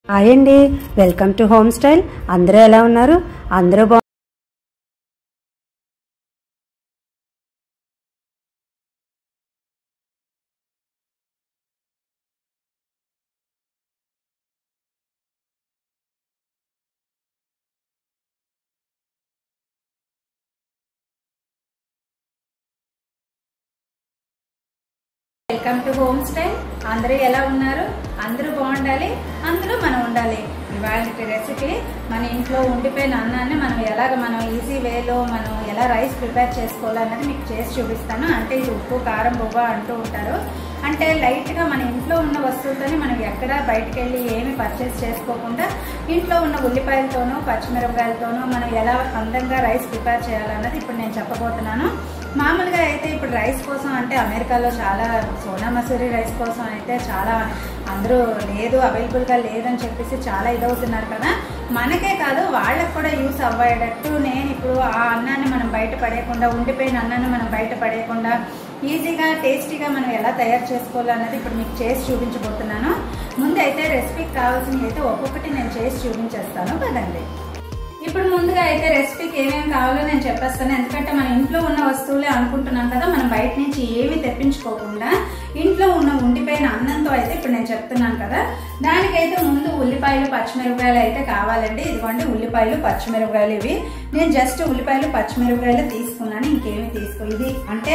Hi అండి, welcome to home style. అందరూ ఎలా ఉన్నారు? అందరూ వెల్కమ్ టు హోమ్ స్టైల్. అందరూ ఎలా ఉన్నారు? అందరూ బాగుండాలి, అందరూ మనం ఉండాలి. ఇవాళ రెసిపీ మన ఇంట్లో ఉండిపోయిన అన్నాన్ని మనం ఈజీ వేలో మనం ఎలా రైస్ ప్రిపేర్ చేసుకోవాలన్నది మీకు చేసి చూపిస్తాను. అంటే ఇది ఉప్పు కారం బొవ్వ అంటూ ఉంటారు. అంటే లైట్గా మన ఇంట్లో ఉన్న వస్తువులతోనే మనం ఎక్కడ బయటకు వెళ్ళి ఏమి పర్చేస్ చేసుకోకుండా ఇంట్లో ఉన్న ఉల్లిపాయలతోనూ పచ్చిమిరపకాయలతోనూ మనం ఎలా అందంగా రైస్ ప్రిపేర్ చేయాలన్నది ఇప్పుడు నేను చెప్పబోతున్నాను. మామూలుగా అయితే ఇప్పుడు రైస్ కోసం అంటే అమెరికాలో చాలా సోనా మసూరి రైస్ కోసం అయితే చాలా అందరూ లేదు, అవైలబుల్గా లేదని చెప్పేసి చాలా ఇదవుతున్నారు కదా. మనకే కాదు వాళ్ళకు కూడా యూస్ అవ్వేటట్టు నేను ఇప్పుడు ఆ అన్నాన్ని మనం బయట పడేయకుండా, ఉండిపోయిన అన్నాన్ని మనం బయట పడేయకుండా ఈజీగా టేస్టీగా మనం ఎలా తయారు చేసుకోవాలన్నది ఇప్పుడు మీకు చేసి చూపించబోతున్నాను. ముందు అయితే రెసిపీకి కావాల్సినవి అయితే ఒక్కొక్కటి నేను చేసి చూపించేస్తాను కదండి. ఇప్పుడు ముందుగా అయితే రెసిపీకి ఏమేమి కావాలో నేను చెప్పేస్తాను. ఎందుకంటే మన ఇంట్లో ఉన్న వస్తువులే అనుకుంటున్నాం కదా, మనం బయట నుంచి ఏమి తెప్పించుకోకుండా ఇంట్లో ఉన్న ఉండిపోయిన అన్నంతో అయితే ఇప్పుడు నేను చెప్తున్నాను కదా. దానికైతే ముందు ఉల్లిపాయలు పచ్చిమిరపకాయలు అయితే కావాలండి. ఇదిగోండి ఉల్లిపాయలు పచ్చిమిరపకాయలు. ఇవి నేను జస్ట్ ఉల్లిపాయలు పచ్చిమిరపకాయలు తీసుకున్నాను, ఇంకేమి ఇది అంటే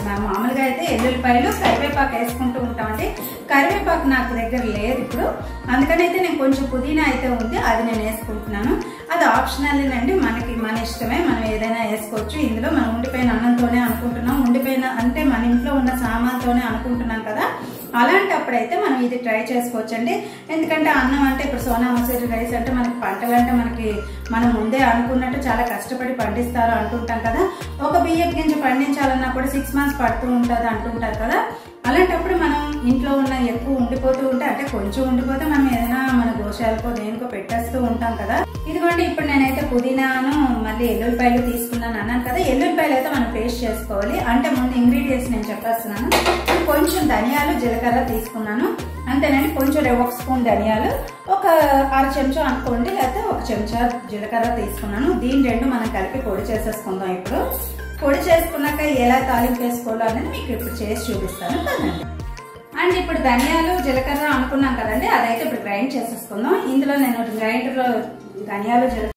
మామూలుగా అయితే ఎల్లుల్లిపాయలు కరివేపాకు వేసుకుంటూ ఉంటామండి. కరివేపాకు నాకు దగ్గర లేదు ఇప్పుడు, అందుకని అయితే నేను కొంచెం పుదీనా అయితే ఉంది, అది నేను వేసుకుంటున్నాను. అది ఆప్షనల్లేనండి, మన ఇష్టమే, మనం ఏదైనా వేసుకోవచ్చు. ఇందులో మనం ఉండిపోయిన అన్నంతోనే అనుకుంటున్నాం, ఉండిపోయిన అంటే మన ఇంట్లో ఉన్న సామాన్తోనే అనుకుంటున్నాం కదా, అలాంటప్పుడైతే మనం ఇది ట్రై చేసుకోవచ్చండి. ఎందుకంటే అన్నం అంటే ఇప్పుడు సోనా మసూరి రైస్ అంటే మనకి పంటలు అంటే మనం ముందే అనుకున్నట్టు చాలా కష్టపడి పండిస్తారు అంటుంటాం కదా. ఒక బియ్యం గింజ పండించాలన్నా కూడా 6 months పడుతూ ఉంటుంది అంటుంటారు కదా. అలాంటప్పుడు మనం ఇంట్లో ఉన్న ఎక్కువ ఉండిపోతూ ఉంటే, అంటే కొంచెం ఉండిపోతే మనం ఏదైనా మన గోశాలకో దేనికో పెట్టేస్తూ ఉంటాం కదా. ఇదిగోండి ఇప్పుడు నేనైతే పుదీనాను మళ్ళీ ఎల్లుల్లిపాయలు తీసుకున్నాను అన్నాను కదా. ఎల్లుల్లిపాయలు అయితే మనం పేస్ట్ చేసుకోవాలి. అంటే ముందు ఇంగ్రీడియంట్స్ నేను చెప్పేస్తున్నాను. కొంచెం ధనియాలు జీలకర్ర తీసుకున్నాను అంతేనండి. కొంచెం 1 స్పూన్ ధనియాలు, ఒక 1/2 చెంచా అనుకోండి, లేకపోతే 1 చెంచా జీలకర్ర తీసుకున్నాను. దీని రెండు మనం కలిపి పొడి చేసేసుకుందాం. ఇప్పుడు పొడి చేసుకున్నాక ఎలా తాలింపు వేసుకోవాలో అనేది మీకు ఇప్పుడు చేసి చూపిస్తాను కదండి. అండ్ ఇప్పుడు ధనియాలు జీలకర్ర అనుకున్నాం కదండి, అదైతే ఇప్పుడు గ్రైండ్ చేసేసుకుందాం. ఇందులో నేను గ్రైండర్లో ధనియాలు జీలకర్ర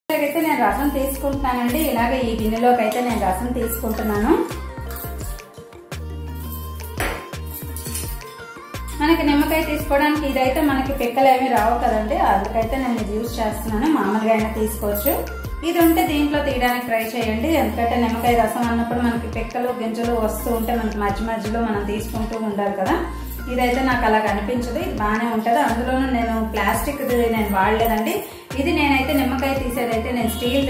అయితే నేను రసం తీసుకుంటున్నానండి. ఇలాగ ఈ గిన్నెలోకి అయితే నేను రసం తీసుకుంటున్నాను. మనకి నిమ్మకాయ తీసుకోవడానికి ఇదైతే మనకి పిక్కలు ఏమి రావు కదండి, అందుకైతే నేను ఇది యూజ్ చేస్తున్నాను. మామూలుగా అయినా తీసుకోవచ్చు. ఇది ఉంటే దీంట్లో తీయడానికి ట్రై చేయండి. ఎందుకంటే నిమ్మకాయ రసం అన్నప్పుడు మనకి పిక్కలు గింజలు వస్తూ ఉంటే మనకి మధ్య మధ్యలో మనం తీసుకుంటూ ఉండాలి కదా. ఇదైతే నాకు అలా అనిపించదు, ఇది బాగానే ఉంటది. అందులోనూ నేను ప్లాస్టిక్ నేను వాడలేదండి. ఇది నేనైతే నిమ్మకాయ తీసేదైతే నేను స్టీల్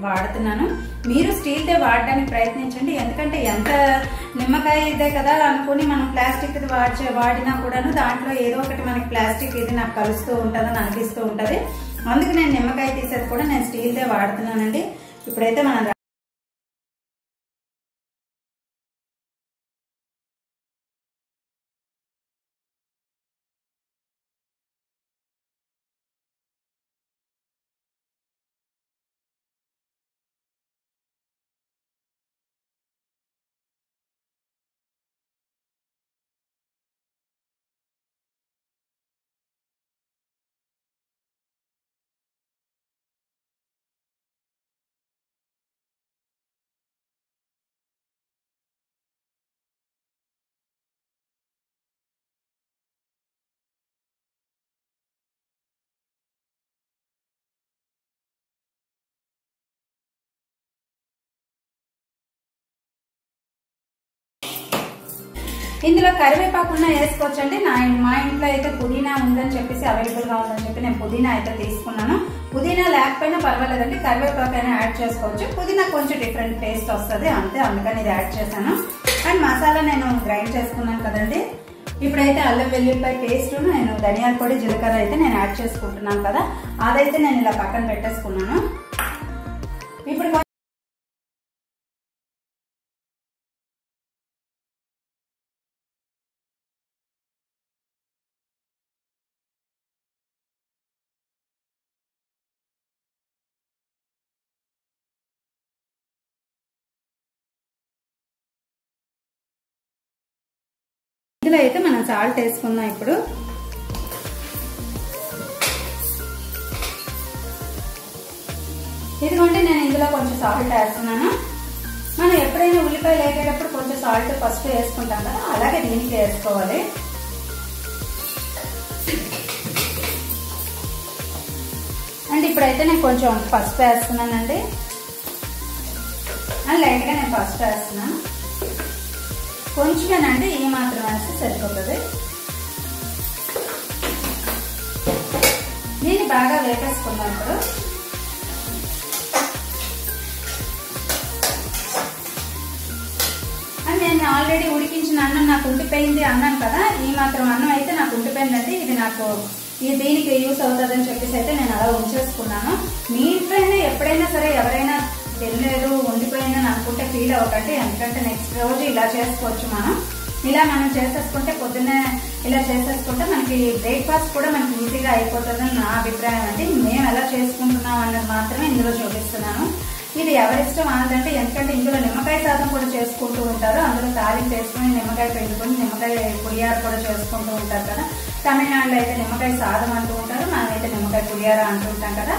వాడుతున్నాను. మీరు స్టీల్ దే వాడడానికి ప్రయత్నించండి. ఎందుకంటే ఎంత నిమ్మకాయ ఇదే కదా అనుకుని మనం ప్లాస్టిక్ వాడినా కూడాను దాంట్లో ఏదో ఒకటి మనకి ప్లాస్టిక్ ఇది నాకు కలుస్తూ ఉంటుందని అనిపిస్తూ ఉంటది. అందుకు నేను నిమ్మకాయ తీసేది కూడా నేను స్టీల్ దే వాడుతున్నానండి. ఇప్పుడైతే మనం ఇందులో కరివేపాకు వేసుకోవచ్చండి. మా ఇంట్లో అయితే పుదీనా ఉందని చెప్పేసి అవైలబుల్ గా ఉందని చెప్పి నేను పుదీనా అయితే తీసుకున్నాను. పుదీనా లేకపోయినా పర్వాలేదండి, కరివేపాకు అయినా యాడ్ చేసుకోవచ్చు. పుదీనా కొంచెం డిఫరెంట్ టేస్ట్ వస్తుంది అంతే, అందుకని ఇది యాడ్ చేశాను. అండ్ మసాలా నేను గ్రైండ్ చేసుకున్నాను కదండి. ఇప్పుడైతే అల్లం వెల్లుల్లిపాయ పేస్ట్, నేను ధనియాల పొడి జీలకర్ర అయితే నేను యాడ్ చేసుకుంటున్నాను కదా, అదైతే నేను ఇలా పక్కన పెట్టేసుకున్నాను. ఇప్పుడు ఇందులో అయితే మనం సాల్ట్ వేసుకుందాం. ఇప్పుడు ఇదిగోండి నేను ఇందులో కొంచెం సాల్ట్ వేస్తున్నాను. మనం ఎప్పుడైనా ఉల్లిపాయలు వేగేటప్పుడు కొంచెం సాల్ట్ ఫస్ట్ వేసుకుంటాం కదా, అలాగే దీనికి వేసుకోవాలి. అండ్ ఇప్పుడైతే నేను కొంచెం పసుపు వేస్తున్నానండి. అండ్ లైట్ గా నేను పసుపు వేస్తున్నాను, కొంచెమేనండి, ఈ మాత్రం వేస్తే సరిపోతుంది. దీన్ని బాగా వేపేసుకుందాం. ఇప్పుడు అండ్ నేను ఆల్రెడీ ఉడికించిన అన్నం నాకు ఉండిపోయింది అన్నాను కదా, ఈ మాత్రం అన్నం అయితే నాకు ఉండిపోయిందండి. ఇది నాకు దీనికి యూస్ అవుతుందని చెప్పేసి అయితే నేను అలా ఉంచేసుకున్నాను. మీ ఇంట్లో అయినా ఎప్పుడైనా సరే ఎవరైనా తినలేదు ఉండిపోయిందని అనుకుంటే ఫీల్ అవ్వకండి. ఎందుకంటే నెక్స్ట్ రోజు ఇలా చేసుకోవచ్చు. మనం చేసేసుకుంటే పొద్దున్నే ఇలా చేసేసుకుంటే మనకి బ్రేక్ఫాస్ట్ కూడా మనకి ఈజీగా అయిపోతుందని నా అభిప్రాయం అండి. మేము ఎలా చేసుకుంటున్నాం అన్నది మాత్రమే ఇందులో చూపిస్తున్నాను. ఇది ఎవరిష్టం అన్నదంటే, ఎందుకంటే ఇందులో నిమ్మకాయ సాదం కూడా చేసుకుంటూ ఉంటారు. అందులో తాలింపు వేసుకుని నిమ్మకాయ పెట్టుకుని నిమ్మకాయ పులిహార కూడా చేసుకుంటూ ఉంటారు కదా. తమిళనాడులో అయితే నిమ్మకాయ సాదం అంటూ ఉంటారు, మనమైతే నిమ్మకాయ పులిహార అంటుంటాం కదా,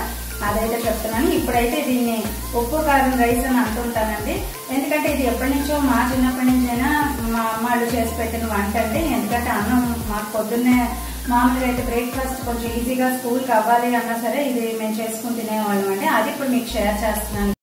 అదైతే చెప్తున్నాను. ఇప్పుడైతే దీన్ని ఉప్పు కారం రైస్ అని అంటుంటానండి. ఎందుకంటే ఇది ఎప్పటి నుంచో మా చిన్నప్పటి నుంచైనా మా అమ్మాళ్ళు చేసి పెట్టిన వంట అండి. ఎందుకంటే అన్నం మాకు పొద్దున్నే మామూలుగా అయితే బ్రేక్ఫాస్ట్ కొంచెం ఈజీగా స్కూల్కి అవ్వాలి అన్నా సరే ఇది మేము చేసుకుని తినేవాళ్ళం అండి. అది ఇప్పుడు మీకు షేర్ చేస్తున్నాను.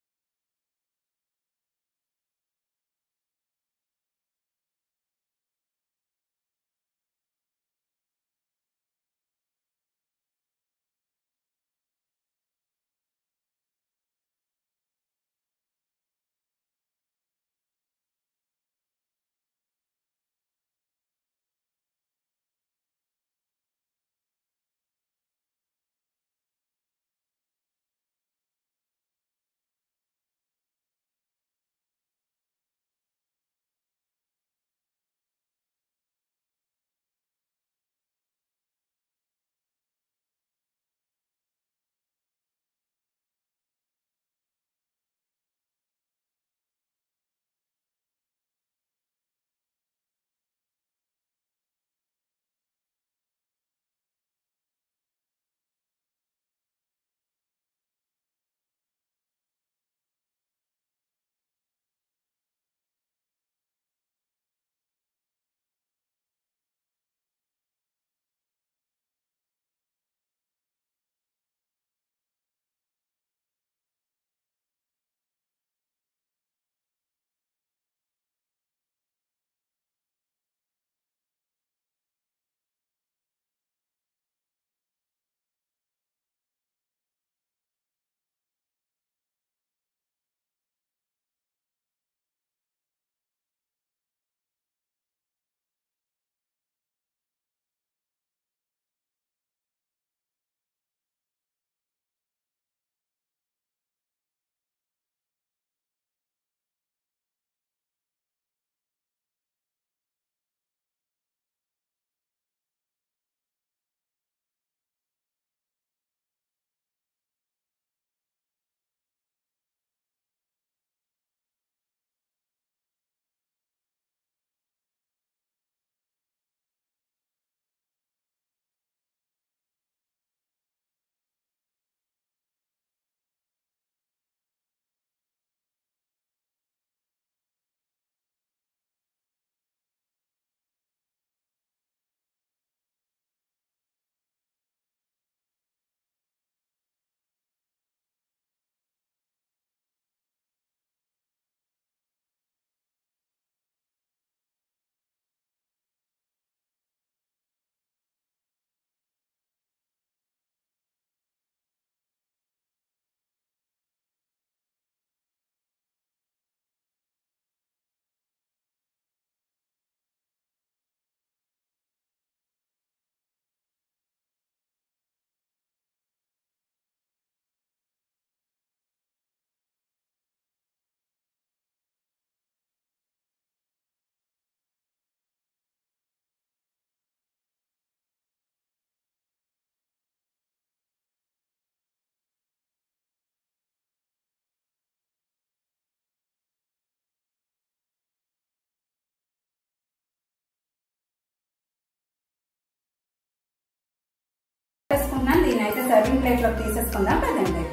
సర్వింగ్ ప్లేట్ లోకి తీసేసుకుందాం కదండి.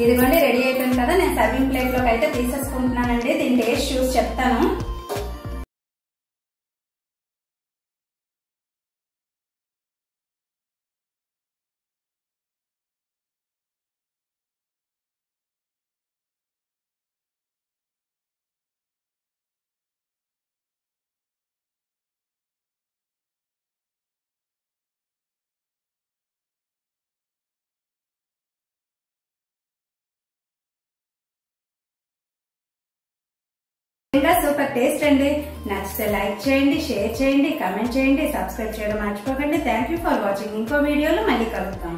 ఇదిగోండి రెడీ అయిపోయింది కదా, నేను సర్వింగ్ ప్లేట్ లోకి అయితే తీసేసుకుంటున్నానండి. దీని టేస్ట్ చూసి చెప్తాను. ఇంకా సూపర్ టేస్ట్ అండి. నచ్చితే లైక్ చేయండి, షేర్ చేయండి, కామెంట్ చేయండి, సబ్స్క్రైబ్ చేయడం మర్చిపోకండి. Thank you for watching. ఇంకో వీడియోలో మళ్ళీ కలుద్దాం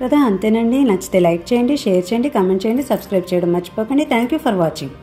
కదా. అంతేనండి. నచ్చితే లైక్ చేయండి, షేర్ చేయండి, కామెంట్ చేయండి, సబ్స్క్రైబ్ చేయడం మర్చిపోకండి. Thank you for watching.